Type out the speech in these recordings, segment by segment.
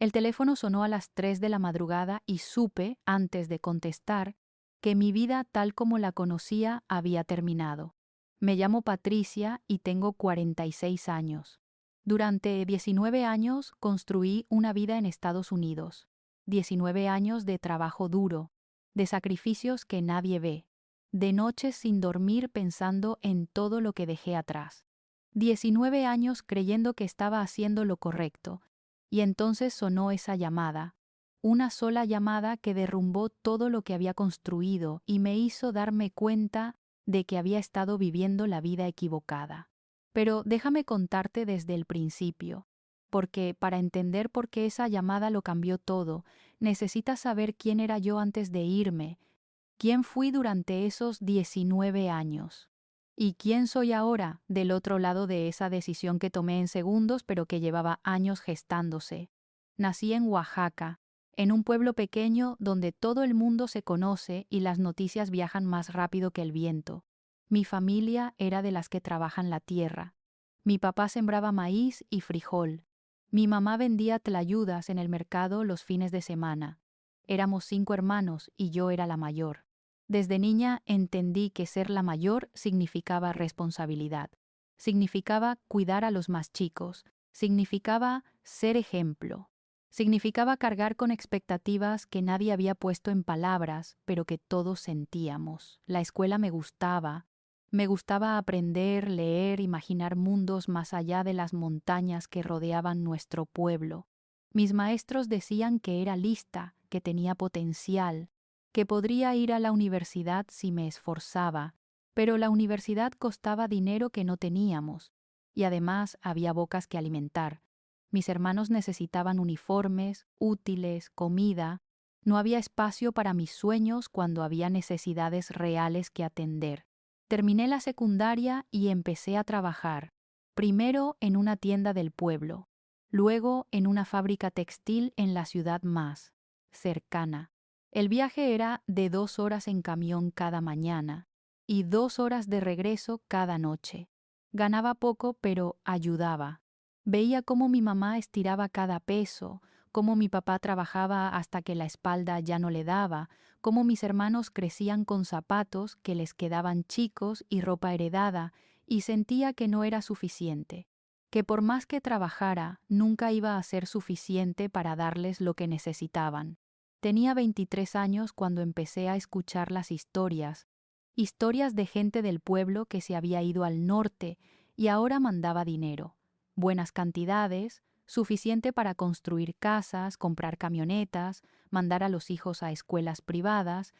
El teléfono sonó a las 3 de la madrugada y supe, antes de contestar, que mi vida tal como la conocía había terminado. Me llamo Patricia y tengo 46 años. Durante 19 años construí una vida en Estados Unidos. 19 años de trabajo duro, de sacrificios que nadie ve, de noches sin dormir pensando en todo lo que dejé atrás. 19 años creyendo que estaba haciendo lo correcto, y entonces sonó esa llamada, una sola llamada que derrumbó todo lo que había construido y me hizo darme cuenta de que había estado viviendo la vida equivocada. Pero déjame contarte desde el principio, porque para entender por qué esa llamada lo cambió todo, necesitas saber quién era yo antes de irme, quién fui durante esos 19 años. ¿Y quién soy ahora, del otro lado de esa decisión que tomé en segundos pero que llevaba años gestándose? Nací en Oaxaca, en un pueblo pequeño donde todo el mundo se conoce y las noticias viajan más rápido que el viento. Mi familia era de las que trabajan la tierra. Mi papá sembraba maíz y frijol. Mi mamá vendía tlayudas en el mercado los fines de semana. Éramos 5 hermanos y yo era la mayor. Desde niña entendí que ser la mayor significaba responsabilidad, significaba cuidar a los más chicos, significaba ser ejemplo, significaba cargar con expectativas que nadie había puesto en palabras, pero que todos sentíamos. La escuela me gustaba aprender, leer, imaginar mundos más allá de las montañas que rodeaban nuestro pueblo. Mis maestros decían que era lista, que tenía potencial, que podría ir a la universidad si me esforzaba, pero la universidad costaba dinero que no teníamos, y además había bocas que alimentar. Mis hermanos necesitaban uniformes, útiles, comida. No había espacio para mis sueños cuando había necesidades reales que atender. Terminé la secundaria y empecé a trabajar, primero en una tienda del pueblo, luego en una fábrica textil en la ciudad más cercana. El viaje era de 2 horas en camión cada mañana y 2 horas de regreso cada noche. Ganaba poco, pero ayudaba. Veía cómo mi mamá estiraba cada peso, cómo mi papá trabajaba hasta que la espalda ya no le daba, cómo mis hermanos crecían con zapatos que les quedaban chicos y ropa heredada, y sentía que no era suficiente, que por más que trabajara, nunca iba a ser suficiente para darles lo que necesitaban. Tenía 23 años cuando empecé a escuchar las historias de gente del pueblo que se había ido al norte y ahora mandaba dinero, buenas cantidades, suficiente para construir casas, comprar camionetas, mandar a los hijos a escuelas privadas.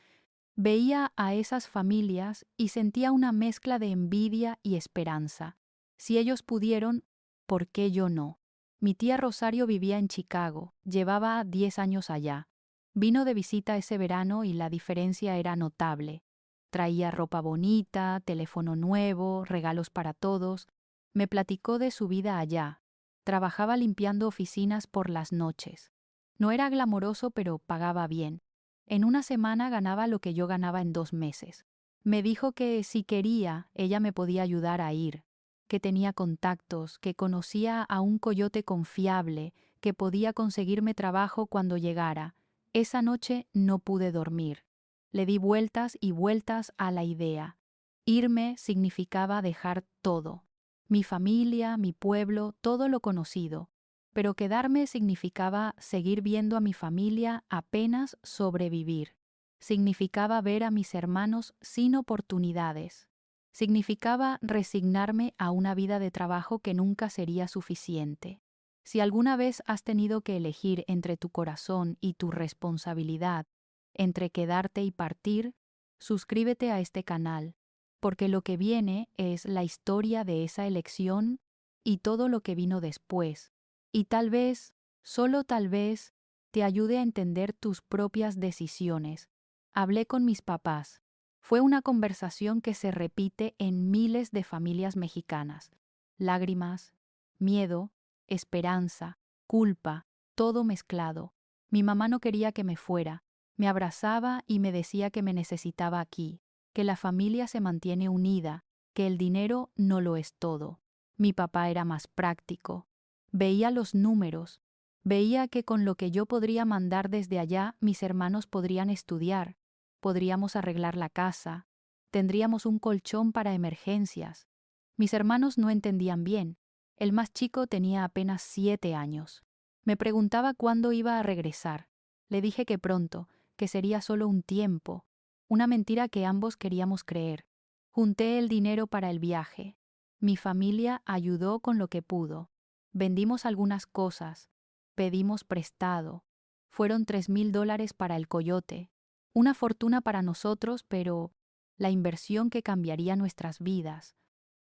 Veía a esas familias y sentía una mezcla de envidia y esperanza. Si ellos pudieron, ¿por qué yo no? Mi tía Rosario vivía en Chicago, llevaba 10 años allá. Vino de visita ese verano y la diferencia era notable. Traía ropa bonita, teléfono nuevo, regalos para todos. Me platicó de su vida allá. Trabajaba limpiando oficinas por las noches. No era glamoroso, pero pagaba bien. En una semana ganaba lo que yo ganaba en 2 meses. Me dijo que si quería, ella me podía ayudar a ir, que tenía contactos, que conocía a un coyote confiable, que podía conseguirme trabajo cuando llegara. Esa noche no pude dormir. Le di vueltas y vueltas a la idea. Irme significaba dejar todo. Mi familia, mi pueblo, todo lo conocido. Pero quedarme significaba seguir viendo a mi familia apenas sobrevivir. Significaba ver a mis hermanos sin oportunidades. Significaba resignarme a una vida de trabajo que nunca sería suficiente. Si alguna vez has tenido que elegir entre tu corazón y tu responsabilidad, entre quedarte y partir, suscríbete a este canal, porque lo que viene es la historia de esa elección y todo lo que vino después, y tal vez, solo tal vez, te ayude a entender tus propias decisiones. Hablé con mis papás. Fue una conversación que se repite en miles de familias mexicanas. Lágrimas, miedo, esperanza, culpa, todo mezclado. Mi mamá no quería que me fuera. Me abrazaba y me decía que me necesitaba aquí, que la familia se mantiene unida, que el dinero no lo es todo. Mi papá era más práctico. Veía los números. Veía que con lo que yo podría mandar desde allá, mis hermanos podrían estudiar, podríamos arreglar la casa, tendríamos un colchón para emergencias. Mis hermanos no entendían bien. El más chico tenía apenas 7 años. Me preguntaba cuándo iba a regresar. Le dije que pronto, que sería solo un tiempo, una mentira que ambos queríamos creer. Junté el dinero para el viaje. Mi familia ayudó con lo que pudo. Vendimos algunas cosas. Pedimos prestado. Fueron $3,000 para el coyote. Una fortuna para nosotros, pero la inversión que cambiaría nuestras vidas.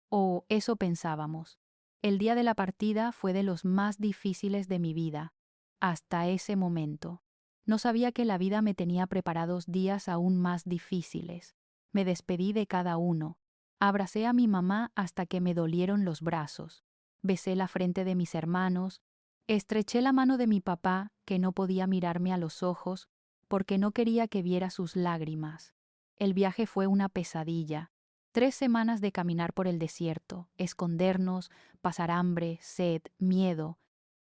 O eso pensábamos. El día de la partida fue de los más difíciles de mi vida. Hasta ese momento. No sabía que la vida me tenía preparados días aún más difíciles. Me despedí de cada uno. Abracé a mi mamá hasta que me dolieron los brazos. Besé la frente de mis hermanos. Estreché la mano de mi papá, que no podía mirarme a los ojos, porque no quería que viera sus lágrimas. El viaje fue una pesadilla. 3 semanas de caminar por el desierto, escondernos, pasar hambre, sed, miedo.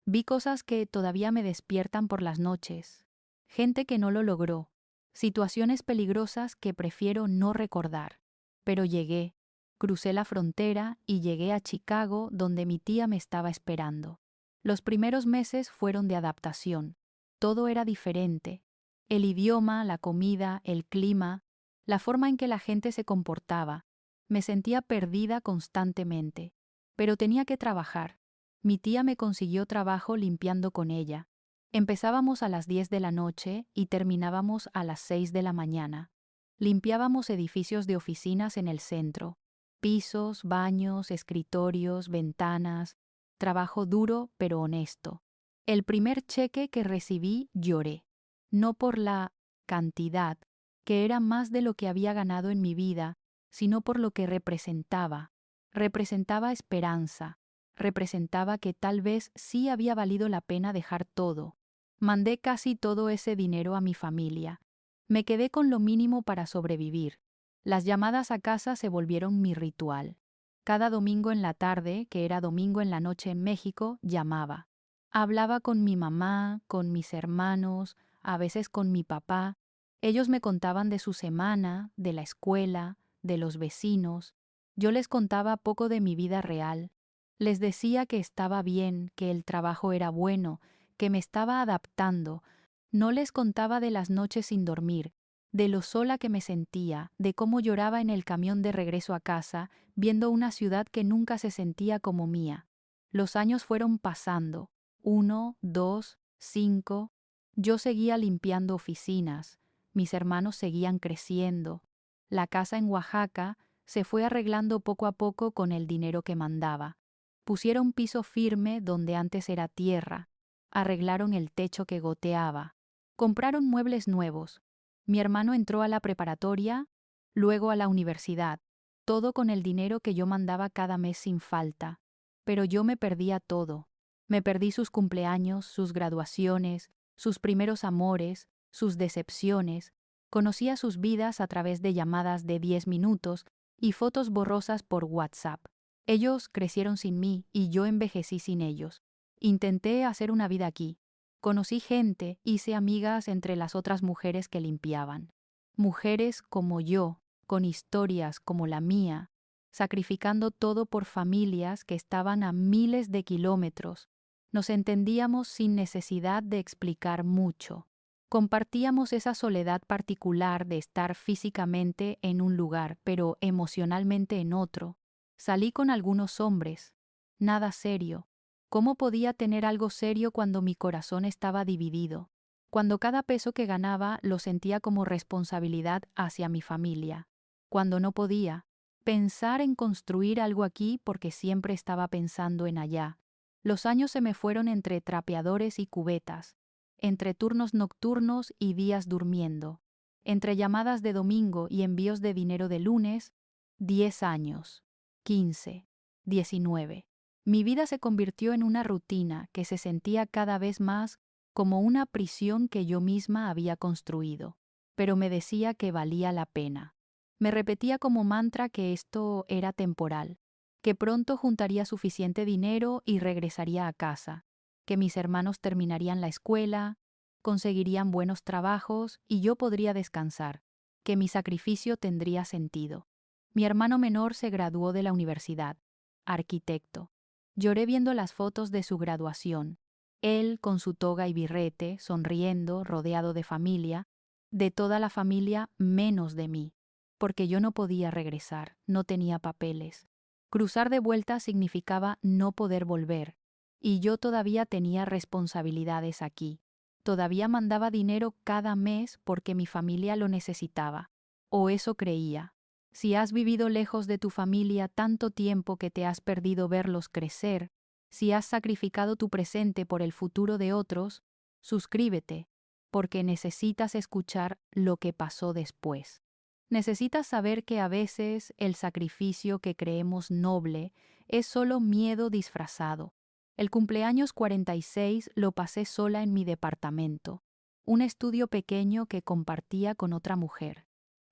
Vi cosas que todavía me despiertan por las noches. Gente que no lo logró. Situaciones peligrosas que prefiero no recordar. Pero llegué. Crucé la frontera y llegué a Chicago, donde mi tía me estaba esperando. Los primeros meses fueron de adaptación. Todo era diferente. El idioma, la comida, el clima, la forma en que la gente se comportaba. Me sentía perdida constantemente. Pero tenía que trabajar. Mi tía me consiguió trabajo limpiando con ella. Empezábamos a las 10 de la noche y terminábamos a las 6 de la mañana. Limpiábamos edificios de oficinas en el centro. Pisos, baños, escritorios, ventanas. Trabajo duro pero honesto. El primer cheque que recibí lloré. No por la cantidad, que era más de lo que había ganado en mi vida, sino por lo que representaba. Representaba esperanza. Representaba que tal vez sí había valido la pena dejar todo. Mandé casi todo ese dinero a mi familia. Me quedé con lo mínimo para sobrevivir. Las llamadas a casa se volvieron mi ritual. Cada domingo en la tarde, que era domingo en la noche en México, llamaba. Hablaba con mi mamá, con mis hermanos, a veces con mi papá. Ellos me contaban de su semana, de la escuela, de los vecinos. Yo les contaba poco de mi vida real. Les decía que estaba bien, que el trabajo era bueno, que me estaba adaptando. No les contaba de las noches sin dormir, de lo sola que me sentía, de cómo lloraba en el camión de regreso a casa, viendo una ciudad que nunca se sentía como mía. Los años fueron pasando. 1, 2, 5. Yo seguía limpiando oficinas. Mis hermanos seguían creciendo. La casa en Oaxaca se fue arreglando poco a poco con el dinero que mandaba. Pusieron piso firme donde antes era tierra. Arreglaron el techo que goteaba. Compraron muebles nuevos. Mi hermano entró a la preparatoria, luego a la universidad, todo con el dinero que yo mandaba cada mes sin falta. Pero yo me perdía todo. Me perdí sus cumpleaños, sus graduaciones, sus primeros amores, sus decepciones. Conocía sus vidas a través de llamadas de 10 minutos y fotos borrosas por WhatsApp. Ellos crecieron sin mí y yo envejecí sin ellos. Intenté hacer una vida aquí. Conocí gente, hice amigas entre las otras mujeres que limpiaban. Mujeres como yo, con historias como la mía, sacrificando todo por familias que estaban a miles de kilómetros. Nos entendíamos sin necesidad de explicar mucho. Compartíamos esa soledad particular de estar físicamente en un lugar, pero emocionalmente en otro. Salí con algunos hombres. Nada serio. ¿Cómo podía tener algo serio cuando mi corazón estaba dividido? Cuando cada peso que ganaba lo sentía como responsabilidad hacia mi familia. Cuando no podía pensar en construir algo aquí porque siempre estaba pensando en allá. Los años se me fueron entre trapeadores y cubetas, entre turnos nocturnos y días durmiendo, entre llamadas de domingo y envíos de dinero de lunes. 10 años, 15, 19. Mi vida se convirtió en una rutina que se sentía cada vez más como una prisión que yo misma había construido, pero me decía que valía la pena. Me repetía como mantra que esto era temporal, que pronto juntaría suficiente dinero y regresaría a casa. que mis hermanos terminarían la escuela, conseguirían buenos trabajos y yo podría descansar, que mi sacrificio tendría sentido. Mi hermano menor se graduó de la universidad, arquitecto. Lloré viendo las fotos de su graduación. Él con su toga y birrete, sonriendo, rodeado de familia, de toda la familia menos de mí, porque yo no podía regresar, no tenía papeles. Cruzar de vuelta significaba no poder volver, y yo todavía tenía responsabilidades aquí. Todavía mandaba dinero cada mes porque mi familia lo necesitaba, o eso creía. Si has vivido lejos de tu familia tanto tiempo que te has perdido verlos crecer, si has sacrificado tu presente por el futuro de otros, suscríbete, porque necesitas escuchar lo que pasó después. Necesitas saber que a veces el sacrificio que creemos noble es solo miedo disfrazado. El cumpleaños 46 lo pasé sola en mi departamento, un estudio pequeño que compartía con otra mujer,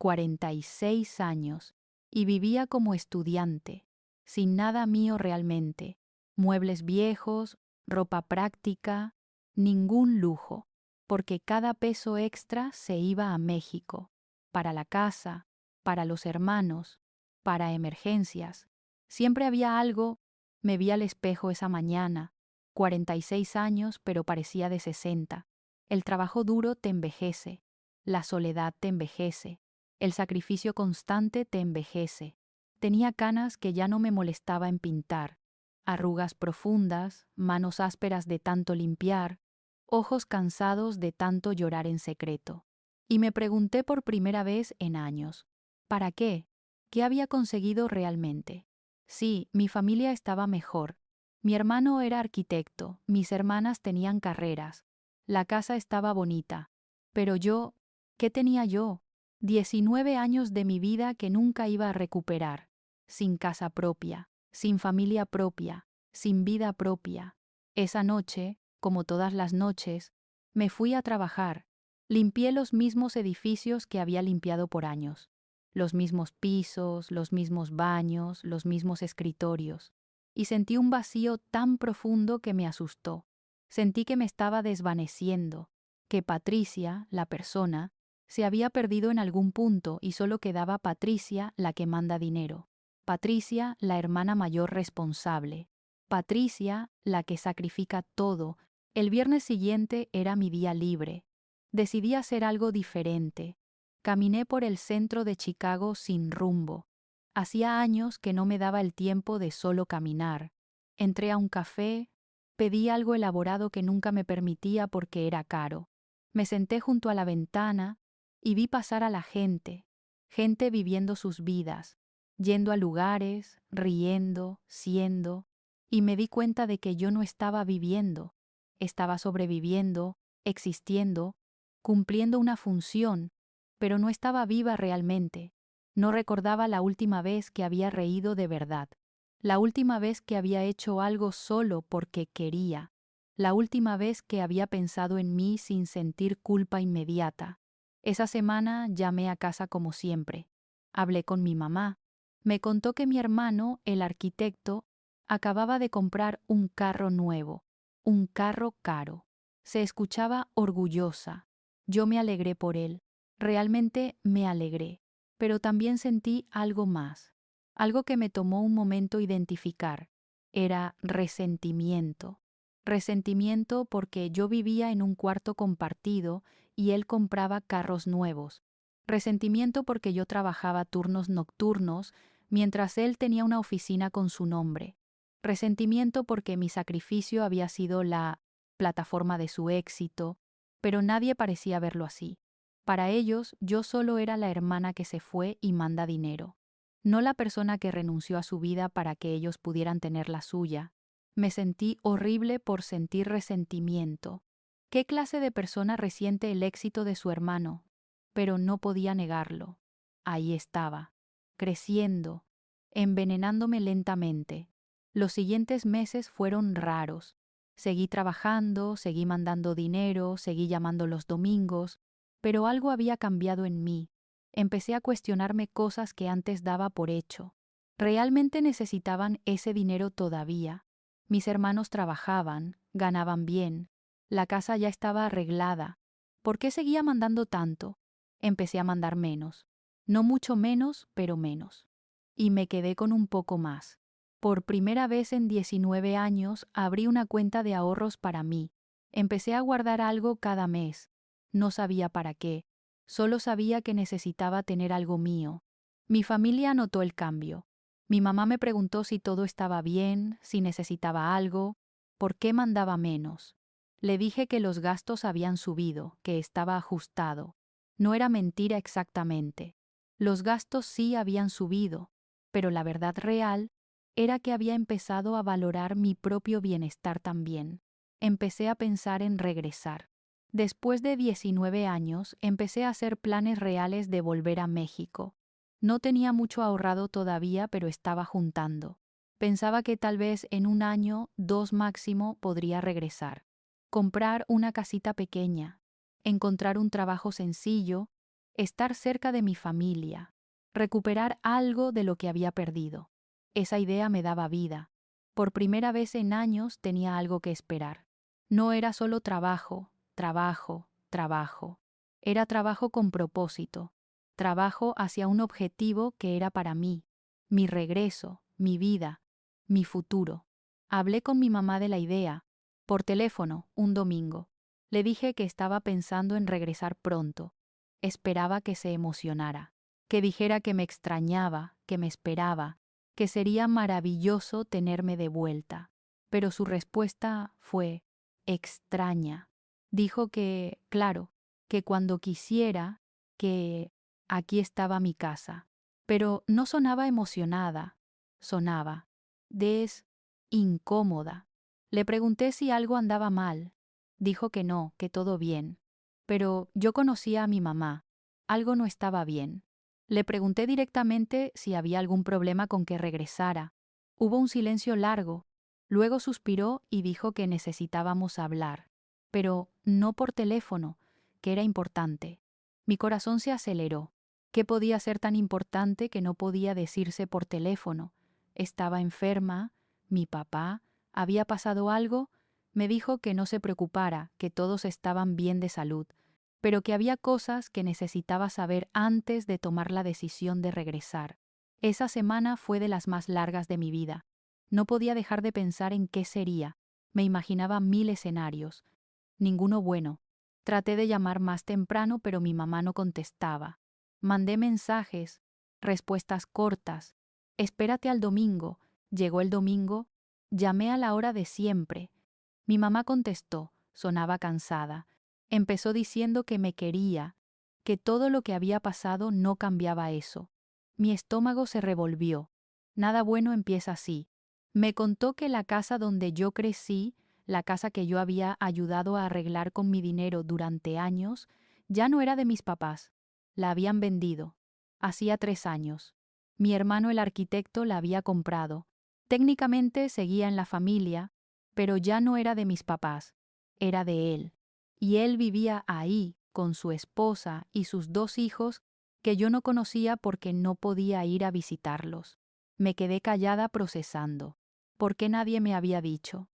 46 años, y vivía como estudiante, sin nada mío realmente, muebles viejos, ropa práctica, ningún lujo, porque cada peso extra se iba a México, para la casa, para los hermanos, para emergencias. Siempre había algo. Me vi al espejo esa mañana, 46 años, pero parecía de 60. El trabajo duro te envejece, la soledad te envejece, el sacrificio constante te envejece. Tenía canas que ya no me molestaba en pintar, arrugas profundas, manos ásperas de tanto limpiar, ojos cansados de tanto llorar en secreto. Y me pregunté por primera vez en años, ¿para qué? ¿Qué había conseguido realmente? Sí, mi familia estaba mejor. Mi hermano era arquitecto, mis hermanas tenían carreras, la casa estaba bonita. Pero yo, ¿qué tenía yo? 19 años de mi vida que nunca iba a recuperar, sin casa propia, sin familia propia, sin vida propia. Esa noche, como todas las noches, me fui a trabajar. Limpié los mismos edificios que había limpiado por años. Los mismos pisos, los mismos baños, los mismos escritorios. Y sentí un vacío tan profundo que me asustó. Sentí que me estaba desvaneciendo, que Patricia, la persona, se había perdido en algún punto y solo quedaba Patricia, la que manda dinero. Patricia, la hermana mayor responsable. Patricia, la que sacrifica todo. El viernes siguiente era mi día libre. Decidí hacer algo diferente. Caminé por el centro de Chicago sin rumbo. Hacía años que no me daba el tiempo de solo caminar. Entré a un café, pedí algo elaborado que nunca me permitía porque era caro. Me senté junto a la ventana y vi pasar a la gente, gente viviendo sus vidas, yendo a lugares, riendo, siendo, y me di cuenta de que yo no estaba viviendo, estaba sobreviviendo, existiendo, cumpliendo una función, pero no estaba viva realmente. No recordaba la última vez que había reído de verdad, la última vez que había hecho algo solo porque quería, la última vez que había pensado en mí sin sentir culpa inmediata. Esa semana llamé a casa como siempre. Hablé con mi mamá. Me contó que mi hermano, el arquitecto, acababa de comprar un carro nuevo, un carro caro. Se escuchaba orgullosa. Yo me alegré por él. Realmente me alegré. Pero también sentí algo más. Algo que me tomó un momento identificar. Era resentimiento. Resentimiento porque yo vivía en un cuarto compartido y él compraba carros nuevos. Resentimiento porque yo trabajaba turnos nocturnos mientras él tenía una oficina con su nombre. Resentimiento porque mi sacrificio había sido la plataforma de su éxito, pero nadie parecía verlo así. Para ellos, yo solo era la hermana que se fue y manda dinero, no la persona que renunció a su vida para que ellos pudieran tener la suya. Me sentí horrible por sentir resentimiento. ¿Qué clase de persona resiente el éxito de su hermano? Pero no podía negarlo. Ahí estaba, creciendo, envenenándome lentamente. Los siguientes meses fueron raros. Seguí trabajando, seguí mandando dinero, seguí llamando los domingos, pero algo había cambiado en mí. Empecé a cuestionarme cosas que antes daba por hecho. ¿Realmente necesitaban ese dinero todavía? Mis hermanos trabajaban, ganaban bien, la casa ya estaba arreglada. ¿Por qué seguía mandando tanto? Empecé a mandar menos. No mucho menos, pero menos. Y me quedé con un poco más. Por primera vez en 19 años abrí una cuenta de ahorros para mí. Empecé a guardar algo cada mes. No sabía para qué. Solo sabía que necesitaba tener algo mío. Mi familia notó el cambio. Mi mamá me preguntó si todo estaba bien, si necesitaba algo, por qué mandaba menos. Le dije que los gastos habían subido, que estaba ajustado. No era mentira exactamente. Los gastos sí habían subido, pero la verdad real era que había empezado a valorar mi propio bienestar también. Empecé a pensar en regresar. Después de 19 años, empecé a hacer planes reales de volver a México. No tenía mucho ahorrado todavía, pero estaba juntando. Pensaba que tal vez en 1 año, 2 máximo, podría regresar. Comprar una casita pequeña, encontrar un trabajo sencillo, estar cerca de mi familia, recuperar algo de lo que había perdido. Esa idea me daba vida. Por primera vez en años tenía algo que esperar. No era solo trabajo, trabajo, trabajo. Era trabajo con propósito. Trabajo hacia un objetivo que era para mí, mi regreso, mi vida, mi futuro. Hablé con mi mamá de la idea, por teléfono, un domingo. Le dije que estaba pensando en regresar pronto. Esperaba que se emocionara, que dijera que me extrañaba, que me esperaba, que sería maravilloso tenerme de vuelta. Pero su respuesta fue extraña. Dijo que, claro, que cuando quisiera, que aquí estaba mi casa. Pero no sonaba emocionada, sonaba incómoda. Le pregunté si algo andaba mal. Dijo que no, que todo bien. Pero yo conocía a mi mamá. Algo no estaba bien. Le pregunté directamente si había algún problema con que regresara. Hubo un silencio largo. Luego suspiró y dijo que necesitábamos hablar. Pero no por teléfono, que era importante. Mi corazón se aceleró. ¿Qué podía ser tan importante que no podía decirse por teléfono? Estaba enferma, mi papá, había pasado algo. Me dijo que no se preocupara, que todos estaban bien de salud, pero que había cosas que necesitaba saber antes de tomar la decisión de regresar. Esa semana fue de las más largas de mi vida. No podía dejar de pensar en qué sería. Me imaginaba 1000 escenarios. Ninguno bueno. Traté de llamar más temprano, pero mi mamá no contestaba. Mandé mensajes, respuestas cortas. Espérate al domingo. Llegó el domingo. Llamé a la hora de siempre. Mi mamá contestó, sonaba cansada. Empezó diciendo que me quería, que todo lo que había pasado no cambiaba eso. Mi estómago se revolvió. Nada bueno empieza así. Me contó que la casa donde yo crecí, la casa que yo había ayudado a arreglar con mi dinero durante años, ya no era de mis papás. La habían vendido. Hacía 3 años. Mi hermano el arquitecto la había comprado. Técnicamente seguía en la familia, pero ya no era de mis papás, era de él. Y él vivía ahí, con su esposa y sus 2 hijos, que yo no conocía porque no podía ir a visitarlos. Me quedé callada procesando. ¿Por qué nadie me había dicho?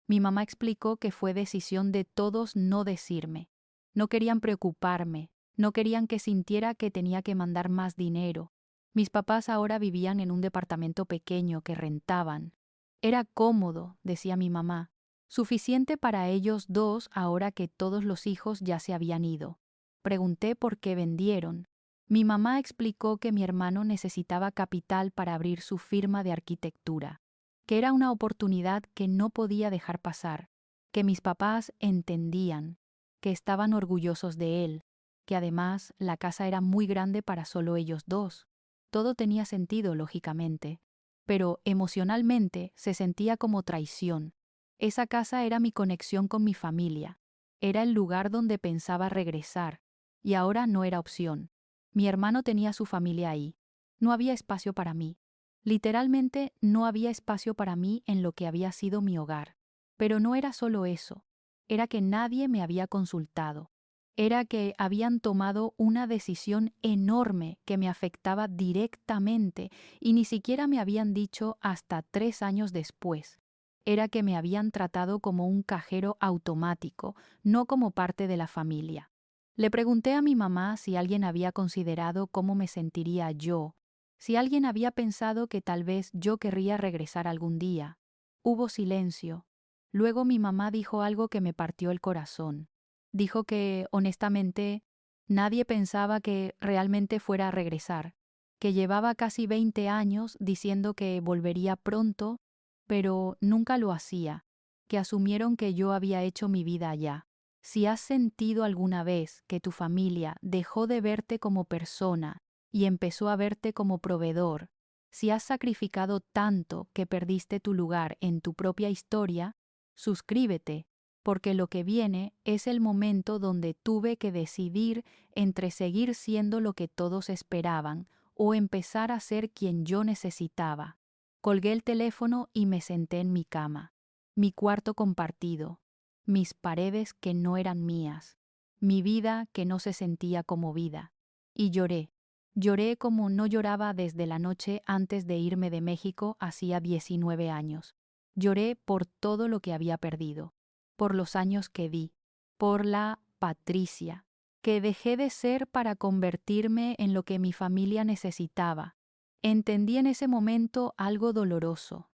Mi mamá explicó que fue decisión de todos no decirme. No querían preocuparme, no querían que sintiera que tenía que mandar más dinero. Mis papás ahora vivían en un departamento pequeño que rentaban. Era cómodo, decía mi mamá, suficiente para ellos 2 ahora que todos los hijos ya se habían ido. Pregunté por qué vendieron. Mi mamá explicó que mi hermano necesitaba capital para abrir su firma de arquitectura, que era una oportunidad que no podía dejar pasar, que mis papás entendían, que estaban orgullosos de él, que además la casa era muy grande para solo ellos 2. Todo tenía sentido, lógicamente, pero emocionalmente se sentía como traición. Esa casa era mi conexión con mi familia, era el lugar donde pensaba regresar, y ahora no era opción. Mi hermano tenía su familia ahí. No había espacio para mí. Literalmente no había espacio para mí en lo que había sido mi hogar. Pero no era solo eso, era que nadie me había consultado. Era que habían tomado una decisión enorme que me afectaba directamente y ni siquiera me habían dicho hasta 3 años después. era que me habían tratado como un cajero automático, no como parte de la familia. Le pregunté a mi mamá si alguien había considerado cómo me sentiría yo, si alguien había pensado que tal vez yo querría regresar algún día. Hubo silencio. Luego mi mamá dijo algo que me partió el corazón. Dijo que, honestamente, nadie pensaba que realmente fuera a regresar, que llevaba casi 20 años diciendo que volvería pronto, pero nunca lo hacía, que asumieron que yo había hecho mi vida allá. Si has sentido alguna vez que tu familia dejó de verte como persona y empezó a verte como proveedor, si has sacrificado tanto que perdiste tu lugar en tu propia historia, suscríbete, porque lo que viene es el momento donde tuve que decidir entre seguir siendo lo que todos esperaban o empezar a ser quien yo necesitaba. Colgué el teléfono y me senté en mi cama. Mi cuarto compartido, mis paredes que no eran mías, mi vida que no se sentía como vida. Y lloré. Lloré como no lloraba desde la noche antes de irme de México hacía 19 años. Lloré por todo lo que había perdido, por los años que di, por la Patricia, que dejé de ser para convertirme en lo que mi familia necesitaba. Entendí en ese momento algo doloroso.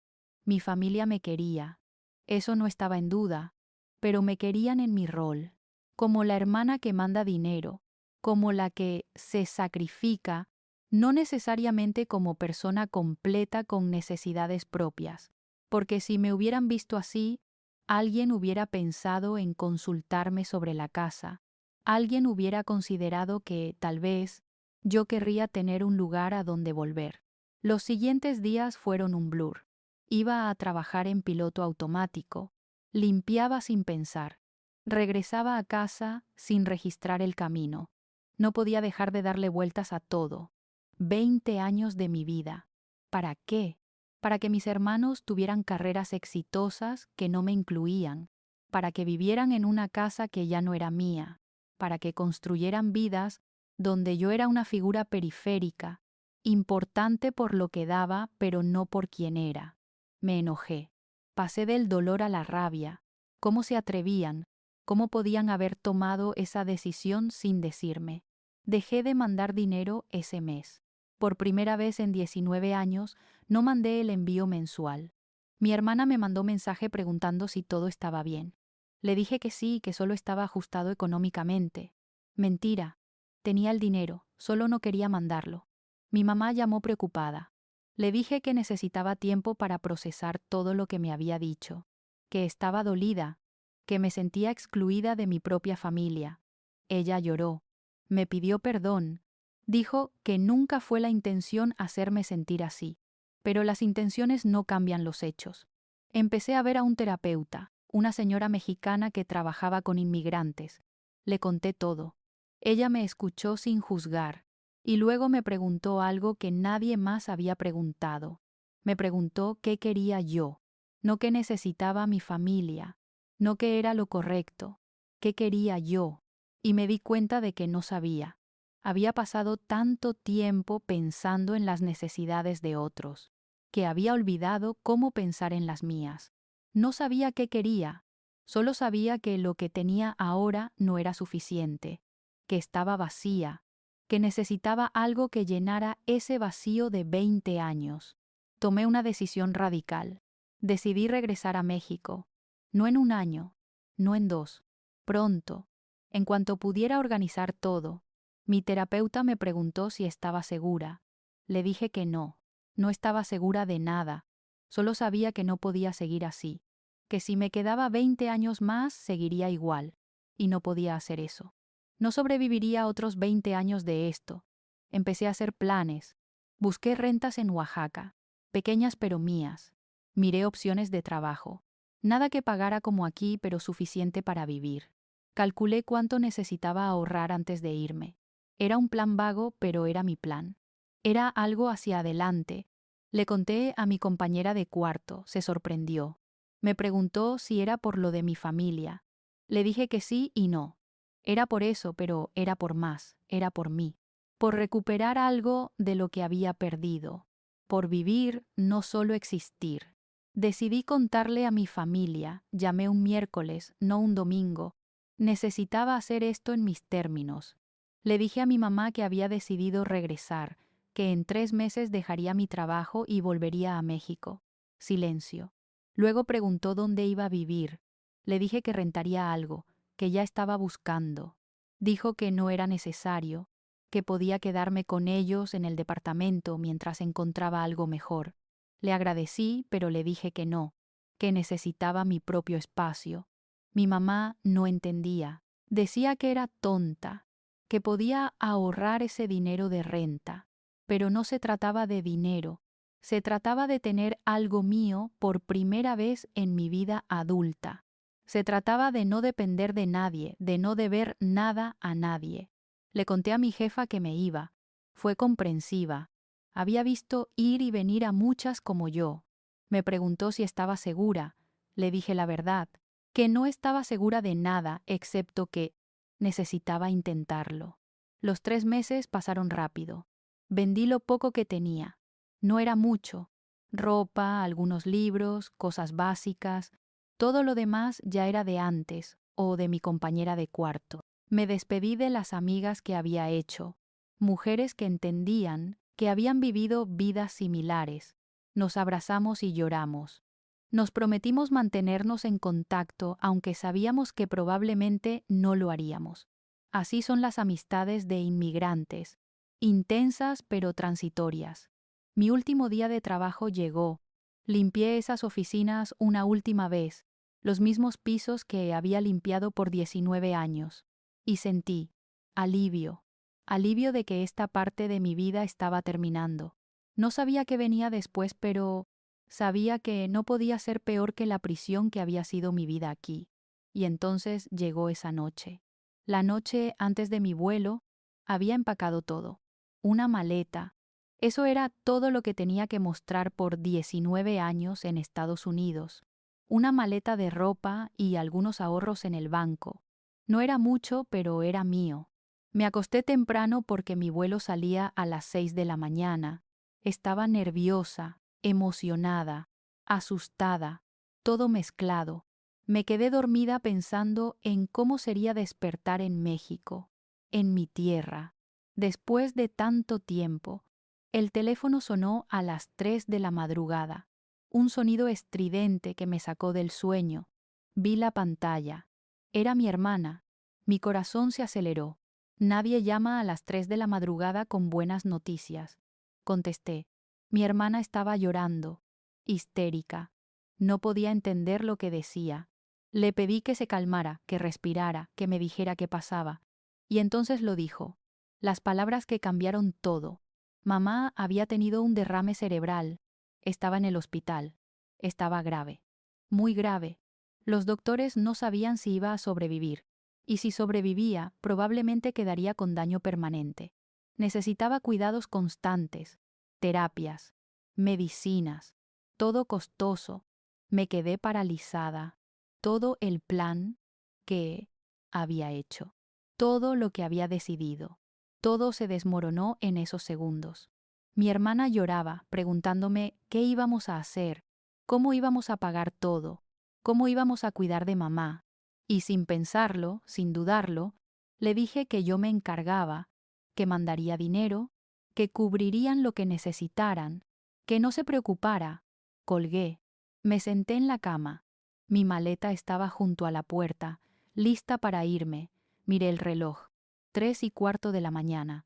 Mi familia me quería. Eso no estaba en duda, pero me querían en mi rol, como la hermana que manda dinero, como la que se sacrifica, no necesariamente como persona completa con necesidades propias, porque si me hubieran visto así, alguien hubiera pensado en consultarme sobre la casa, alguien hubiera considerado que, tal vez, yo querría tener un lugar a donde volver. Los siguientes días fueron un blur. Iba a trabajar en piloto automático, limpiaba sin pensar, regresaba a casa sin registrar el camino. No podía dejar de darle vueltas a todo. 20 años de mi vida. ¿Para qué? Para que mis hermanos tuvieran carreras exitosas que no me incluían, para que vivieran en una casa que ya no era mía, para que construyeran vidas donde yo era una figura periférica, importante por lo que daba, pero no por quién era. Me enojé. Pasé del dolor a la rabia. ¿Cómo se atrevían? ¿Cómo podían haber tomado esa decisión sin decirme? Dejé de mandar dinero ese mes. Por primera vez en 19 años, no mandé el envío mensual. Mi hermana me mandó mensaje preguntando si todo estaba bien. Le dije que sí, que solo estaba ajustado económicamente. Mentira. Tenía el dinero, solo no quería mandarlo. Mi mamá llamó preocupada. Le dije que necesitaba tiempo para procesar todo lo que me había dicho, que estaba dolida, que me sentía excluida de mi propia familia. Ella lloró, me pidió perdón, dijo que nunca fue la intención hacerme sentir así, pero las intenciones no cambian los hechos. Empecé a ver a un terapeuta, una señora mexicana que trabajaba con inmigrantes. Le conté todo. Ella me escuchó sin juzgar. Y luego me preguntó algo que nadie más había preguntado. Me preguntó qué quería yo, no qué necesitaba mi familia, no qué era lo correcto, qué quería yo. Y me di cuenta de que no sabía. Había pasado tanto tiempo pensando en las necesidades de otros, que había olvidado cómo pensar en las mías. No sabía qué quería, solo sabía que lo que tenía ahora no era suficiente, que estaba vacía, que necesitaba algo que llenara ese vacío de 20 años. Tomé una decisión radical. Decidí regresar a México. No en un año, no en 2. Pronto, en cuanto pudiera organizar todo. Mi terapeuta me preguntó si estaba segura. Le dije que no. No estaba segura de nada. Solo sabía que no podía seguir así. Que si me quedaba 20 años más, seguiría igual. Y no podía hacer eso. No sobreviviría otros 20 años de esto. Empecé a hacer planes. Busqué rentas en Oaxaca, pequeñas pero mías. Miré opciones de trabajo. Nada que pagara como aquí, pero suficiente para vivir. Calculé cuánto necesitaba ahorrar antes de irme. Era un plan vago, pero era mi plan. Era algo hacia adelante. Le conté a mi compañera de cuarto, se sorprendió. Me preguntó si era por lo de mi familia. Le dije que sí y no. Era por eso, pero era por más, era por mí, por recuperar algo de lo que había perdido, por vivir, no solo existir. Decidí contarle a mi familia, llamé un miércoles, no un domingo. Necesitaba hacer esto en mis términos. Le dije a mi mamá que había decidido regresar, que en 3 meses dejaría mi trabajo y volvería a México. Silencio. Luego preguntó dónde iba a vivir. Le dije que rentaría algo, que ya estaba buscando. Dijo que no era necesario, que podía quedarme con ellos en el departamento mientras encontraba algo mejor. Le agradecí, pero le dije que no, que necesitaba mi propio espacio. Mi mamá no entendía. Decía que era tonta, que podía ahorrar ese dinero de renta. Pero no se trataba de dinero, se trataba de tener algo mío por primera vez en mi vida adulta. Se trataba de no depender de nadie, de no deber nada a nadie. Le conté a mi jefa que me iba. Fue comprensiva. Había visto ir y venir a muchas como yo. Me preguntó si estaba segura. Le dije la verdad, que no estaba segura de nada excepto que necesitaba intentarlo. Los 3 meses pasaron rápido. Vendí lo poco que tenía. No era mucho. Ropa, algunos libros, cosas básicas. Todo lo demás ya era de antes o de mi compañera de cuarto. Me despedí de las amigas que había hecho, mujeres que entendían, que habían vivido vidas similares. Nos abrazamos y lloramos. Nos prometimos mantenernos en contacto aunque sabíamos que probablemente no lo haríamos. Así son las amistades de inmigrantes, intensas pero transitorias. Mi último día de trabajo llegó. Limpié esas oficinas una última vez, los mismos pisos que había limpiado por 19 años, y sentí alivio, alivio de que esta parte de mi vida estaba terminando. No sabía qué venía después, pero sabía que no podía ser peor que la prisión que había sido mi vida aquí. Y entonces llegó esa noche. La noche antes de mi vuelo, había empacado todo. Una maleta. Eso era todo lo que tenía que mostrar por 19 años en Estados Unidos. Una maleta de ropa y algunos ahorros en el banco. No era mucho, pero era mío. Me acosté temprano porque mi vuelo salía a las 6 de la mañana. Estaba nerviosa, emocionada, asustada, todo mezclado. Me quedé dormida pensando en cómo sería despertar en México, en mi tierra, después de tanto tiempo. El teléfono sonó a las 3 de la madrugada, un sonido estridente que me sacó del sueño. Vi la pantalla. Era mi hermana. Mi corazón se aceleró. Nadie llama a las 3 de la madrugada con buenas noticias. Contesté. Mi hermana estaba llorando, histérica. No podía entender lo que decía. Le pedí que se calmara, que respirara, que me dijera qué pasaba. Y entonces lo dijo. Las palabras que cambiaron todo. Mamá había tenido un derrame cerebral. Estaba en el hospital. Estaba grave. Muy grave. Los doctores no sabían si iba a sobrevivir. Y si sobrevivía, probablemente quedaría con daño permanente. Necesitaba cuidados constantes, terapias, medicinas, todo costoso. Me quedé paralizada. Todo el plan que había hecho, todo lo que había decidido, todo se desmoronó en esos segundos. Mi hermana lloraba, preguntándome qué íbamos a hacer, cómo íbamos a pagar todo, cómo íbamos a cuidar de mamá. Y sin pensarlo, sin dudarlo, le dije que yo me encargaba, que mandaría dinero, que cubrirían lo que necesitaran, que no se preocupara. Colgué. Me senté en la cama. Mi maleta estaba junto a la puerta, lista para irme. Miré el reloj. 3:15 de la mañana.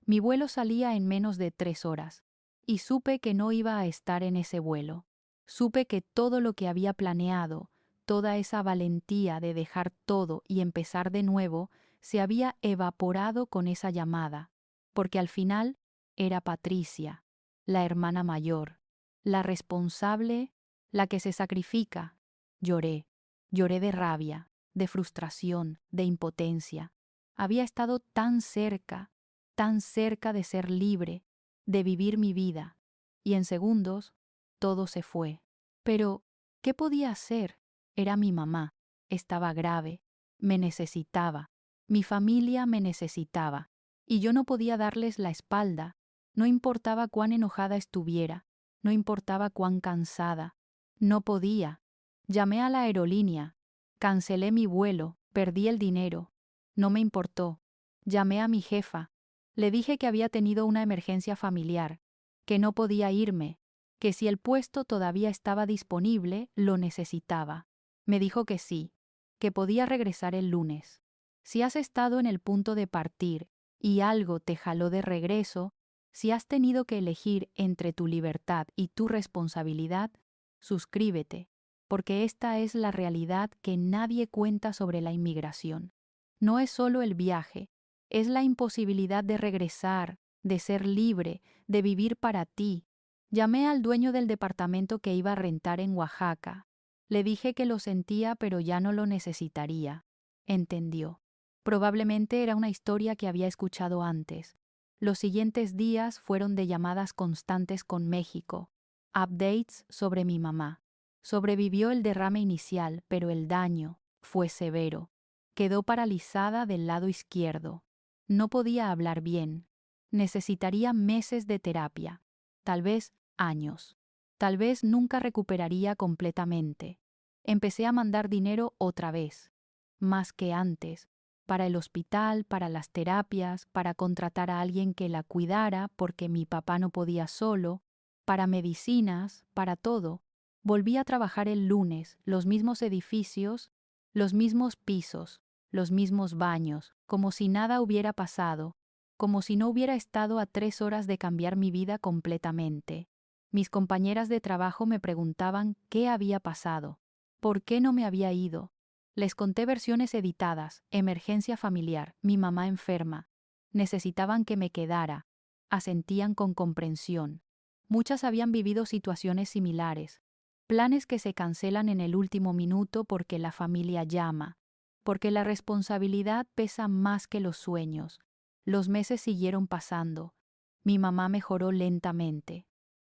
Mi vuelo salía en menos de 3 horas. Y supe que no iba a estar en ese vuelo. Supe que todo lo que había planeado, toda esa valentía de dejar todo y empezar de nuevo, se había evaporado con esa llamada, porque al final era Patricia, la hermana mayor, la responsable, la que se sacrifica. Lloré, lloré de rabia, de frustración, de impotencia. Había estado tan cerca de ser libre, de vivir mi vida, y en segundos todo se fue. Pero, ¿qué podía hacer? Era mi mamá, estaba grave, me necesitaba, mi familia me necesitaba, y yo no podía darles la espalda, no importaba cuán enojada estuviera, no importaba cuán cansada, No podía. Llamé a la aerolínea. Cancelé mi vuelo, perdí el dinero. No me importó. Llamé a mi jefa. Le dije que había tenido una emergencia familiar, que no podía irme, que si el puesto todavía estaba disponible, lo necesitaba. Me dijo que sí, que podía regresar el lunes. Si has estado en el punto de partir y algo te jaló de regreso, si has tenido que elegir entre tu libertad y tu responsabilidad, suscríbete, porque esta es la realidad que nadie cuenta sobre la inmigración. No es solo el viaje, es la imposibilidad de regresar, de ser libre, de vivir para ti. Llamé al dueño del departamento que iba a rentar en Oaxaca. Le dije que lo sentía, pero ya no lo necesitaría. Entendió. Probablemente era una historia que había escuchado antes. Los siguientes días fueron de llamadas constantes con México, updates sobre mi mamá. Sobrevivió el derrame inicial, pero el daño fue severo. Quedó paralizada del lado izquierdo. No podía hablar bien. Necesitaría meses de terapia, tal vez años. Tal vez nunca recuperaría completamente. Empecé a mandar dinero otra vez, más que antes, para el hospital, para las terapias, para contratar a alguien que la cuidara porque mi papá no podía solo, para medicinas, para todo. Volví a trabajar el lunes, los mismos edificios, los mismos pisos, los mismos baños, como si nada hubiera pasado, como si no hubiera estado a 3 horas de cambiar mi vida completamente. Mis compañeras de trabajo me preguntaban qué había pasado, por qué no me había ido. Les conté versiones editadas, emergencia familiar, mi mamá enferma. Necesitaban que me quedara. Asentían con comprensión. Muchas habían vivido situaciones similares. Planes que se cancelan en el último minuto porque la familia llama, porque la responsabilidad pesa más que los sueños. Los meses siguieron pasando. Mi mamá mejoró lentamente,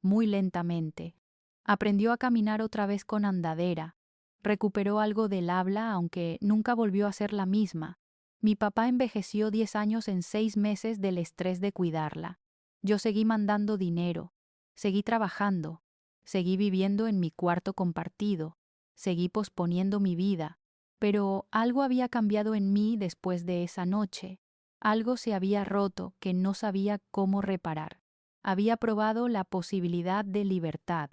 muy lentamente. Aprendió a caminar otra vez con andadera. Recuperó algo del habla, aunque nunca volvió a ser la misma. Mi papá envejeció 10 años en 6 meses del estrés de cuidarla. Yo seguí mandando dinero, seguí trabajando, seguí viviendo en mi cuarto compartido, seguí posponiendo mi vida, pero algo había cambiado en mí después de esa noche. Algo se había roto que no sabía cómo reparar. Había probado la posibilidad de libertad.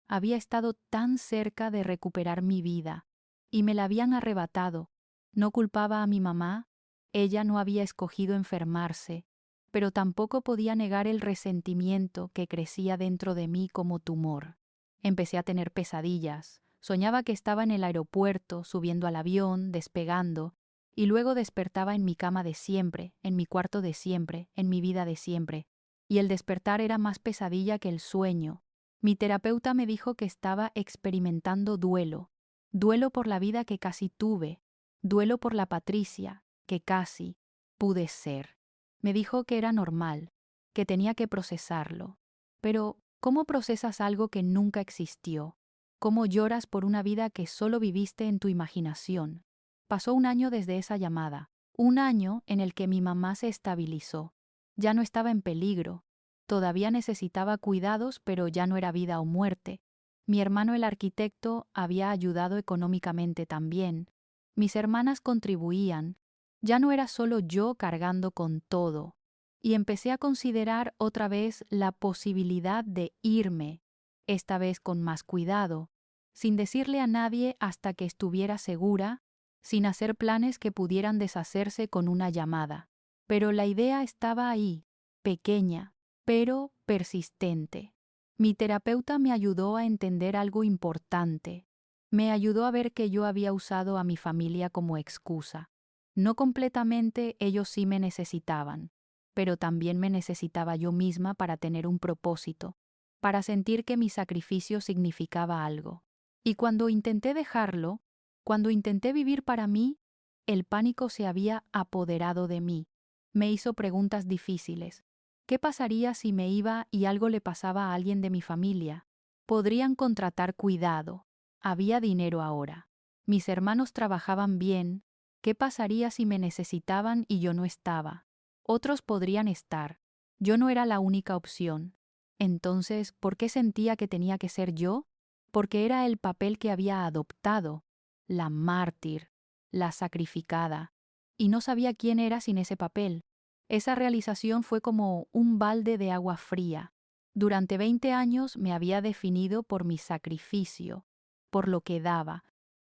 Había estado tan cerca de recuperar mi vida, y me la habían arrebatado. No culpaba a mi mamá, ella no había escogido enfermarse, pero tampoco podía negar el resentimiento que crecía dentro de mí como tumor. Empecé a tener pesadillas, soñaba que estaba en el aeropuerto, subiendo al avión, despegando, y luego despertaba en mi cama de siempre, en mi cuarto de siempre, en mi vida de siempre, y el despertar era más pesadilla que el sueño. Mi terapeuta me dijo que estaba experimentando duelo, duelo por la vida que casi tuve, duelo por la Patricia, que casi pude ser. Me dijo que era normal, que tenía que procesarlo. Pero, ¿cómo procesas algo que nunca existió? ¿Cómo lloras por una vida que solo viviste en tu imaginación? Pasó un año desde esa llamada, un año en el que mi mamá se estabilizó. Ya no estaba en peligro. Todavía necesitaba cuidados, pero ya no era vida o muerte. Mi hermano el arquitecto había ayudado económicamente también. Mis hermanas contribuían. Ya no era solo yo cargando con todo. Y empecé a considerar otra vez la posibilidad de irme, esta vez con más cuidado, sin decirle a nadie hasta que estuviera segura, sin hacer planes que pudieran deshacerse con una llamada. Pero la idea estaba ahí, pequeña, pero persistente. Mi terapeuta me ayudó a entender algo importante. Me ayudó a ver que yo había usado a mi familia como excusa. No completamente, ellos sí me necesitaban, pero también me necesitaba yo misma para tener un propósito, para sentir que mi sacrificio significaba algo. Y cuando intenté dejarlo, cuando intenté vivir para mí, el pánico se había apoderado de mí. Me hizo preguntas difíciles. ¿Qué pasaría si me iba y algo le pasaba a alguien de mi familia? Podrían contratar cuidado. Había dinero ahora. Mis hermanos trabajaban bien. ¿Qué pasaría si me necesitaban y yo no estaba? Otros podrían estar. Yo no era la única opción. Entonces, ¿por qué sentía que tenía que ser yo? porque era el papel que había adoptado, la mártir, la sacrificada, y no sabía quién era sin ese papel. Esa realización fue como un balde de agua fría. Durante 20 años me había definido por mi sacrificio, por lo que daba,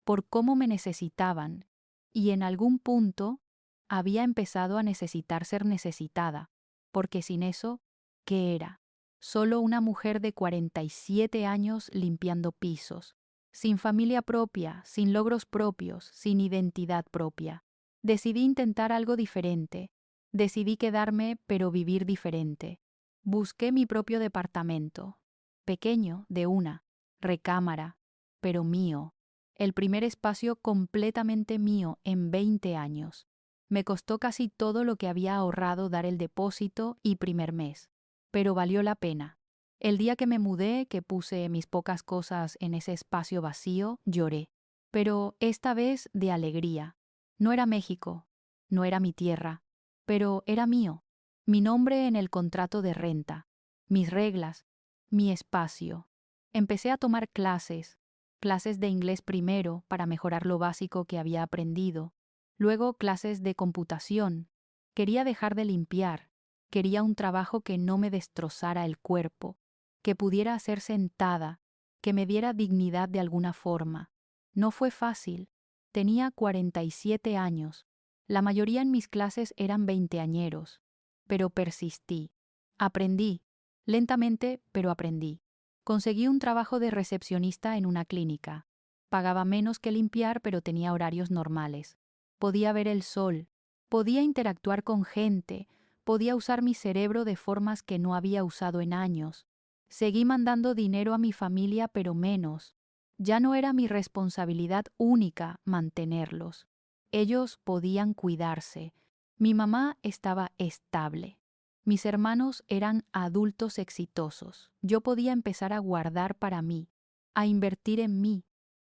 por cómo me necesitaban, y en algún punto había empezado a necesitar ser necesitada, porque sin eso, ¿qué era? Solo una mujer de 47 años limpiando pisos, sin familia propia, sin logros propios, sin identidad propia. Decidí intentar algo diferente. Decidí quedarme, pero vivir diferente. Busqué mi propio departamento. Pequeño, de una. Recámara, pero mío. El primer espacio completamente mío en 20 años. Me costó casi todo lo que había ahorrado dar el depósito y primer mes. Pero valió la pena. El día que me mudé, que puse mis pocas cosas en ese espacio vacío, lloré. Pero esta vez de alegría. No era México, no era mi tierra, pero era mío. Mi nombre en el contrato de renta, mis reglas, mi espacio. Empecé a tomar clases de inglés primero para mejorar lo básico que había aprendido, luego clases de computación. Quería dejar de limpiar, quería un trabajo que no me destrozara el cuerpo, que pudiera hacer sentada, que me diera dignidad de alguna forma. No fue fácil. Tenía 47 años. La mayoría en mis clases eran veinteañeros. Pero persistí. Aprendí. Lentamente, pero aprendí. Conseguí un trabajo de recepcionista en una clínica. Pagaba menos que limpiar, pero tenía horarios normales. Podía ver el sol. Podía interactuar con gente. Podía usar mi cerebro de formas que no había usado en años. Seguí mandando dinero a mi familia, pero menos. Ya no era mi responsabilidad única mantenerlos. Ellos podían cuidarse. Mi mamá estaba estable. Mis hermanos eran adultos exitosos. Yo podía empezar a guardar para mí, a invertir en mí.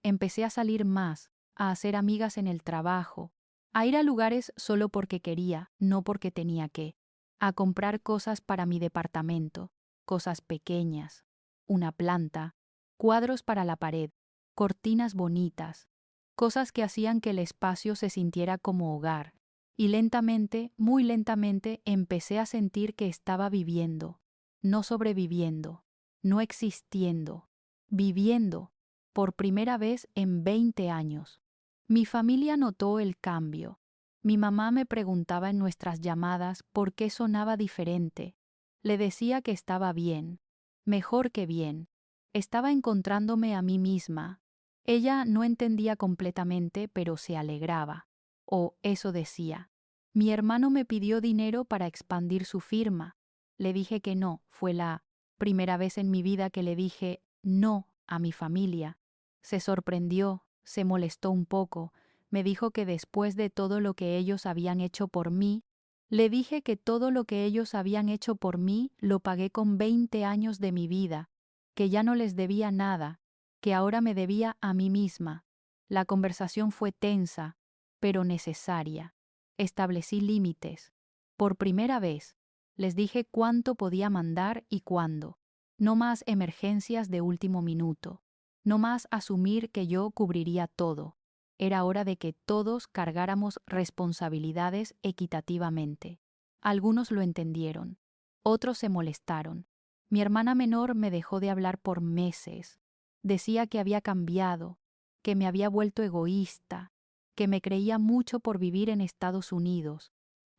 Empecé a salir más, a hacer amigas en el trabajo, a ir a lugares solo porque quería, no porque tenía que, a comprar cosas para mi departamento, cosas pequeñas, una planta, cuadros para la pared, cortinas bonitas, cosas que hacían que el espacio se sintiera como hogar, y lentamente, muy lentamente, empecé a sentir que estaba viviendo, no sobreviviendo, no existiendo, viviendo, por primera vez en 20 años. Mi familia notó el cambio. Mi mamá me preguntaba en nuestras llamadas por qué sonaba diferente. Le decía que estaba bien, mejor que bien. Estaba encontrándome a mí misma. Ella no entendía completamente, pero se alegraba. O eso decía. Mi hermano me pidió dinero para expandir su firma. Le dije que no, fue la primera vez en mi vida que le dije no a mi familia. Se sorprendió, se molestó un poco, me dijo que después de todo lo que ellos habían hecho por mí, le dije que todo lo que ellos habían hecho por mí lo pagué con 20 años de mi vida, que ya no les debía nada, que ahora me debía a mí misma. La conversación fue tensa, pero necesaria. Establecí límites. Por primera vez, les dije cuánto podía mandar y cuándo. No más emergencias de último minuto. No más asumir que yo cubriría todo. Era hora de que todos cargáramos responsabilidades equitativamente. Algunos lo entendieron. Otros se molestaron. Mi hermana menor me dejó de hablar por meses. Decía que había cambiado, que me había vuelto egoísta, que me creía mucho por vivir en Estados Unidos.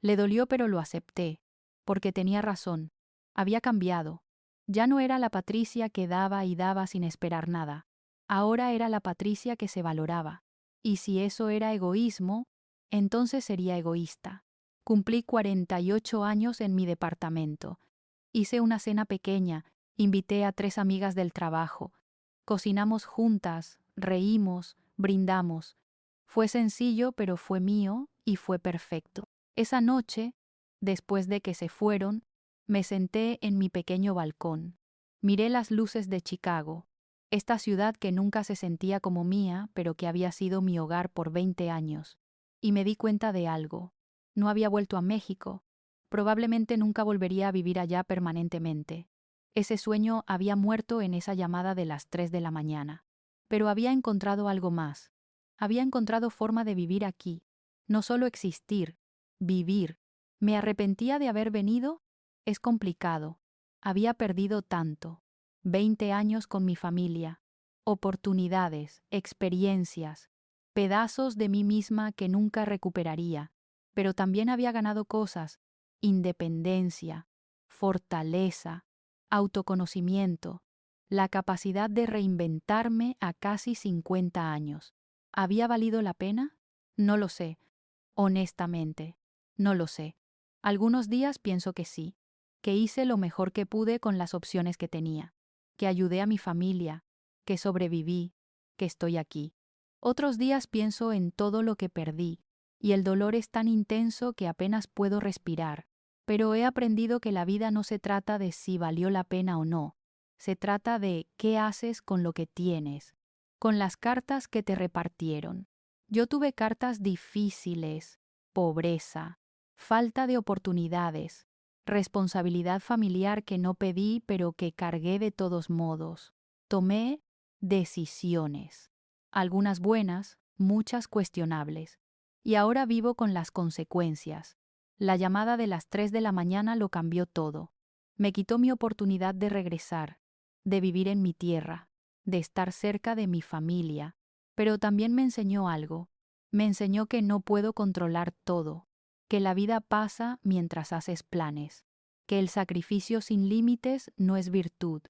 Le dolió, pero lo acepté, porque tenía razón. Había cambiado. Ya no era la Patricia que daba y daba sin esperar nada. Ahora era la Patricia que se valoraba. Y si eso era egoísmo, entonces sería egoísta. Cumplí 48 años en mi departamento. Hice una cena pequeña, invité a 3 amigas del trabajo. Cocinamos juntas, reímos, brindamos. Fue sencillo, pero fue mío y fue perfecto. Esa noche, después de que se fueron, me senté en mi pequeño balcón. Miré las luces de Chicago, esta ciudad que nunca se sentía como mía, pero que había sido mi hogar por 20 años. Y me di cuenta de algo. No había vuelto a México. Probablemente nunca volvería a vivir allá permanentemente. Ese sueño había muerto en esa llamada de las 3 de la mañana. Pero había encontrado algo más. Había encontrado forma de vivir aquí. No solo existir, vivir. ¿Me arrepentía de haber venido? Es complicado. Había perdido tanto. 20 años con mi familia. Oportunidades, experiencias, pedazos de mí misma que nunca recuperaría. Pero también había ganado cosas: independencia, fortaleza, autoconocimiento, la capacidad de reinventarme a casi 50 años. ¿Había valido la pena? No lo sé. Honestamente, no lo sé. Algunos días pienso que sí, que hice lo mejor que pude con las opciones que tenía, que ayudé a mi familia, que sobreviví, que estoy aquí. Otros días pienso en todo lo que perdí, y el dolor es tan intenso que apenas puedo respirar. Pero he aprendido que la vida no se trata de si valió la pena o no, se trata de qué haces con lo que tienes, con las cartas que te repartieron. Yo tuve cartas difíciles: pobreza, falta de oportunidades, responsabilidad familiar que no pedí pero que cargué de todos modos. Tomé decisiones, algunas buenas, muchas cuestionables, y ahora vivo con las consecuencias. La llamada de las 3 de la mañana lo cambió todo. Me quitó mi oportunidad de regresar, de vivir en mi tierra, de estar cerca de mi familia, pero también me enseñó algo. Me enseñó que no puedo controlar todo, que la vida pasa mientras haces planes, que el sacrificio sin límites no es virtud,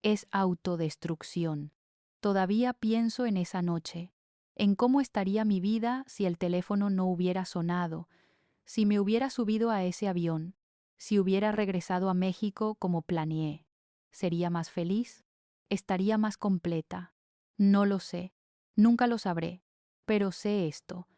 es autodestrucción. Todavía pienso en esa noche, en cómo estaría mi vida si el teléfono no hubiera sonado, si me hubiera subido a ese avión, si hubiera regresado a México como planeé. ¿Sería más feliz? ¿Estaría más completa? No lo sé, nunca lo sabré, pero sé esto: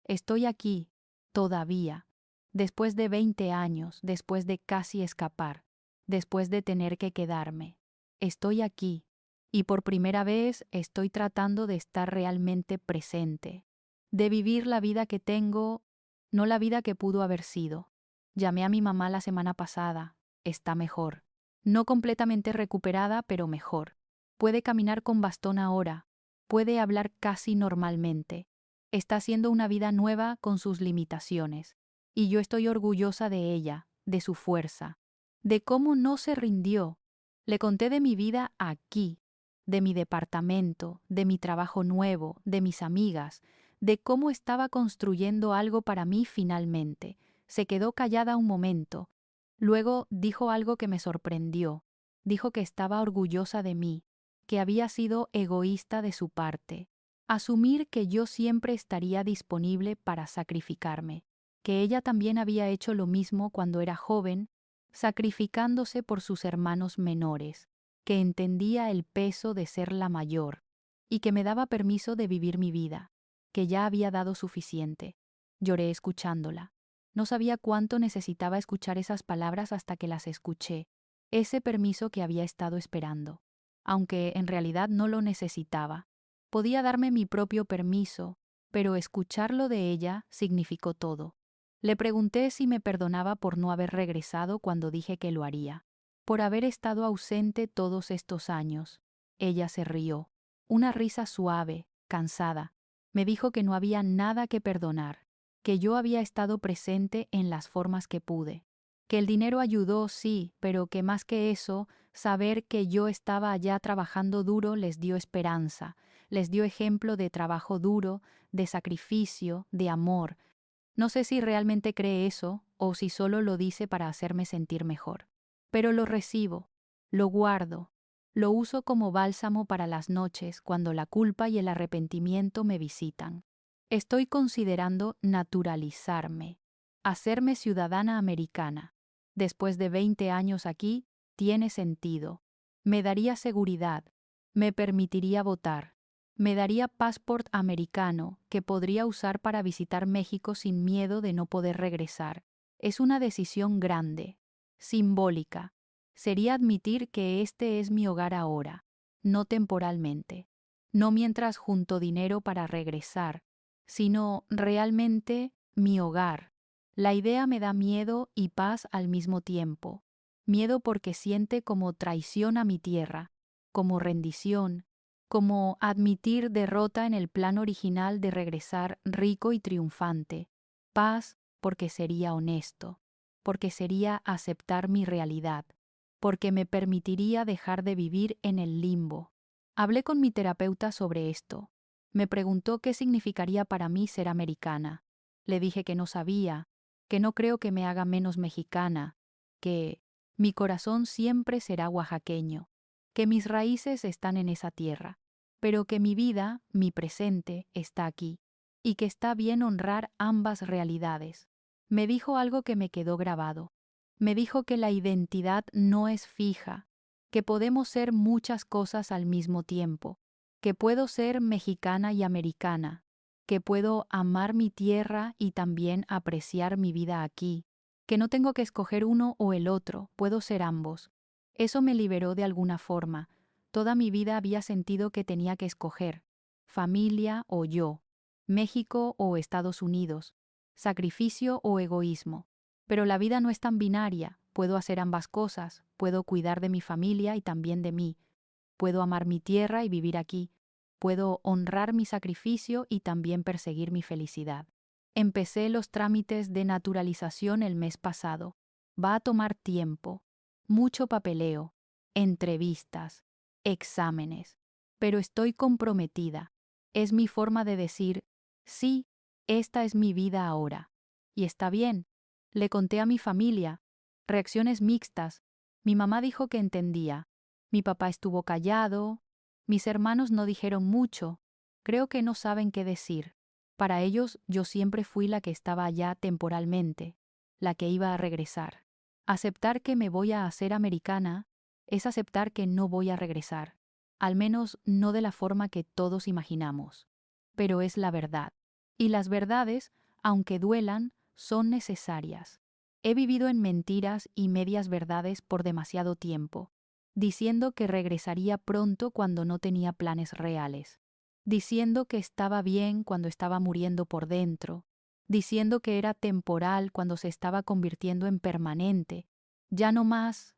estoy aquí, todavía, después de 20 años, después de casi escapar, después de tener que quedarme. Estoy aquí, y por primera vez estoy tratando de estar realmente presente, de vivir la vida que tengo, no la vida que pudo haber sido. Llamé a mi mamá la semana pasada, está mejor. No completamente recuperada, pero mejor. Puede caminar con bastón ahora, puede hablar casi normalmente. Está haciendo una vida nueva con sus limitaciones, y yo estoy orgullosa de ella, de su fuerza, de cómo no se rindió. Le conté de mi vida aquí, de mi departamento, de mi trabajo nuevo, de mis amigas, de cómo estaba construyendo algo para mí finalmente. Se quedó callada un momento. Luego dijo algo que me sorprendió. Dijo que estaba orgullosa de mí, que había sido egoísta de su parte. Asumir que yo siempre estaría disponible para sacrificarme, que ella también había hecho lo mismo cuando era joven, sacrificándose por sus hermanos menores, que entendía el peso de ser la mayor, y que me daba permiso de vivir mi vida, que ya había dado suficiente. Lloré escuchándola. No sabía cuánto necesitaba escuchar esas palabras hasta que las escuché, ese permiso que había estado esperando, aunque en realidad no lo necesitaba. Podía darme mi propio permiso, pero escucharlo de ella significó todo. Le pregunté si me perdonaba por no haber regresado cuando dije que lo haría, por haber estado ausente todos estos años. Ella se rió, una risa suave, cansada. Me dijo que no había nada que perdonar, que yo había estado presente en las formas que pude, que el dinero ayudó, sí, pero que más que eso, saber que yo estaba allá trabajando duro les dio esperanza, les dio ejemplo de trabajo duro, de sacrificio, de amor. No sé si realmente cree eso o si solo lo dice para hacerme sentir mejor. Pero lo recibo, lo guardo, lo uso como bálsamo para las noches cuando la culpa y el arrepentimiento me visitan. Estoy considerando naturalizarme, hacerme ciudadana americana. Después de 20 años aquí, tiene sentido. Me daría seguridad, me permitiría votar. Me daría passport americano que podría usar para visitar México sin miedo de no poder regresar. Es una decisión grande, simbólica. Sería admitir que este es mi hogar ahora, no temporalmente, no mientras junto dinero para regresar, sino realmente mi hogar. La idea me da miedo y paz al mismo tiempo. Miedo porque siente como traición a mi tierra, como rendición, como admitir derrota en el plan original de regresar rico y triunfante. Paz porque sería honesto, porque sería aceptar mi realidad, porque me permitiría dejar de vivir en el limbo. Hablé con mi terapeuta sobre esto. Me preguntó qué significaría para mí ser americana. Le dije que no sabía, que no creo que me haga menos mexicana, que mi corazón siempre será oaxaqueño, que mis raíces están en esa tierra, pero que mi vida, mi presente, está aquí, y que está bien honrar ambas realidades. Me dijo algo que me quedó grabado. Me dijo que la identidad no es fija, que podemos ser muchas cosas al mismo tiempo, que puedo ser mexicana y americana, que puedo amar mi tierra y también apreciar mi vida aquí, que no tengo que escoger uno o el otro, puedo ser ambos. Eso me liberó de alguna forma. Toda mi vida había sentido que tenía que escoger, familia o yo, México o Estados Unidos, sacrificio o egoísmo. Pero la vida no es tan binaria, puedo hacer ambas cosas, puedo cuidar de mi familia y también de mí, puedo amar mi tierra y vivir aquí, puedo honrar mi sacrificio y también perseguir mi felicidad. Empecé los trámites de naturalización el mes pasado. Va a tomar tiempo, mucho papeleo, entrevistas, exámenes, pero estoy comprometida. Es mi forma de decir, sí, esta es mi vida ahora. Y está bien. Le conté a mi familia. Reacciones mixtas. Mi mamá dijo que entendía. Mi papá estuvo callado. Mis hermanos no dijeron mucho. Creo que no saben qué decir. Para ellos yo siempre fui la que estaba allá temporalmente, la que iba a regresar. Aceptar que me voy a hacer americana es aceptar que no voy a regresar, al menos no de la forma que todos imaginamos. Pero es la verdad. Y las verdades, aunque duelan, son necesarias. He vivido en mentiras y medias verdades por demasiado tiempo, diciendo que regresaría pronto cuando no tenía planes reales, diciendo que estaba bien cuando estaba muriendo por dentro, diciendo que era temporal cuando se estaba convirtiendo en permanente. Ya no más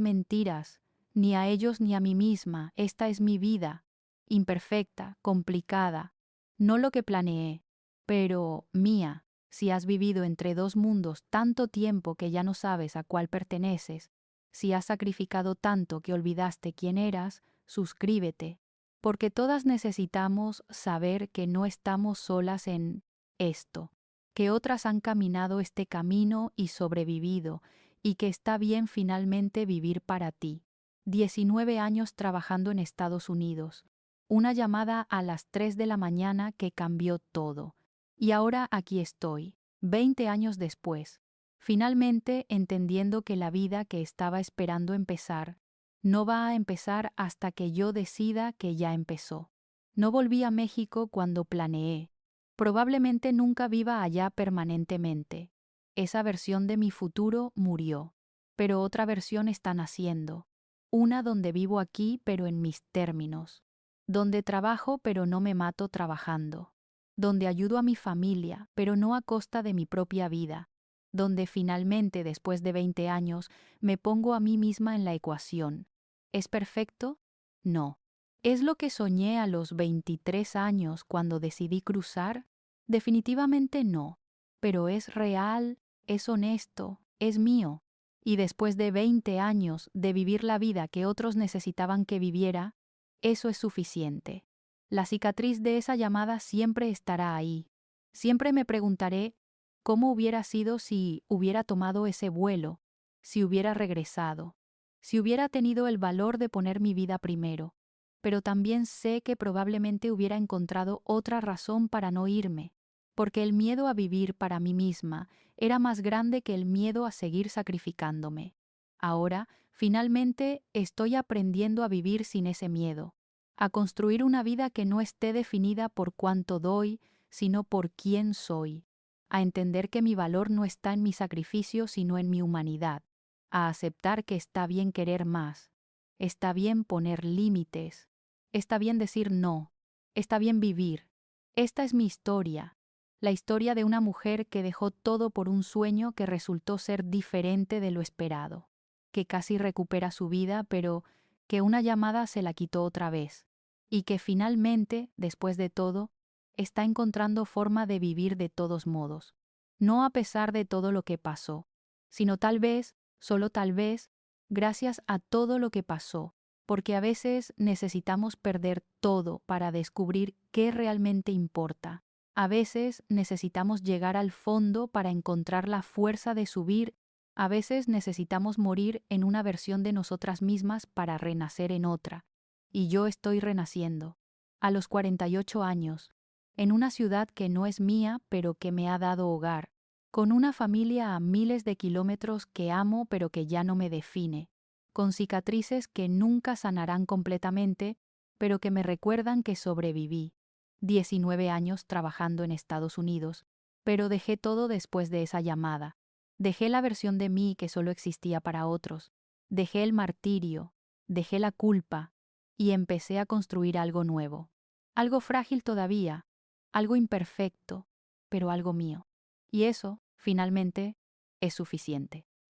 mentiras, ni a ellos ni a mí misma. Esta es mi vida, imperfecta, complicada, no lo que planeé, pero mía. Si has vivido entre dos mundos tanto tiempo que ya no sabes a cuál perteneces, si has sacrificado tanto que olvidaste quién eras, suscríbete, porque todas necesitamos saber que no estamos solas en esto, que otras han caminado este camino y sobrevivido, y que está bien finalmente vivir para ti. 19 años trabajando en Estados Unidos, una llamada a las 3 de la mañana que cambió todo. Y ahora aquí estoy, 20 años después, finalmente entendiendo que la vida que estaba esperando empezar no va a empezar hasta que yo decida que ya empezó. No volví a México cuando planeé. Probablemente nunca viva allá permanentemente. Esa versión de mi futuro murió, pero otra versión está naciendo. Una donde vivo aquí pero en mis términos, donde trabajo pero no me mato trabajando, donde ayudo a mi familia pero no a costa de mi propia vida, donde finalmente después de 20 años me pongo a mí misma en la ecuación. ¿Es perfecto? No. ¿Es lo que soñé a los 23 años cuando decidí cruzar? Definitivamente no. Pero es real, es honesto, es mío. Y después de 20 años de vivir la vida que otros necesitaban que viviera, eso es suficiente. La cicatriz de esa llamada siempre estará ahí. Siempre me preguntaré cómo hubiera sido si hubiera tomado ese vuelo, si hubiera regresado, si hubiera tenido el valor de poner mi vida primero. Pero también sé que probablemente hubiera encontrado otra razón para no irme, porque el miedo a vivir para mí misma era más grande que el miedo a seguir sacrificándome. Ahora, finalmente, estoy aprendiendo a vivir sin ese miedo, a construir una vida que no esté definida por cuánto doy, sino por quién soy, a entender que mi valor no está en mi sacrificio, sino en mi humanidad, a aceptar que está bien querer más, está bien poner límites, está bien decir no, está bien vivir. Esta es mi historia, la historia de una mujer que dejó todo por un sueño que resultó ser diferente de lo esperado. que casi recupera su vida, pero que una llamada se la quitó otra vez, y que finalmente, después de todo, está encontrando forma de vivir de todos modos, no a pesar de todo lo que pasó, sino tal vez, solo tal vez, gracias a todo lo que pasó, porque a veces necesitamos perder todo para descubrir qué realmente importa. A veces necesitamos llegar al fondo para encontrar la fuerza de subir. A veces necesitamos morir en una versión de nosotras mismas para renacer en otra. Y yo estoy renaciendo. A los 48 años, en una ciudad que no es mía, pero que me ha dado hogar, con una familia a miles de kilómetros que amo pero que ya no me define, con cicatrices que nunca sanarán completamente, pero que me recuerdan que sobreviví. 19 años trabajando en Estados Unidos, pero dejé todo después de esa llamada. Dejé la versión de mí que solo existía para otros. Dejé el martirio, dejé la culpa y empecé a construir algo nuevo. Algo frágil todavía, algo imperfecto, pero algo mío. Y eso, finalmente, es suficiente.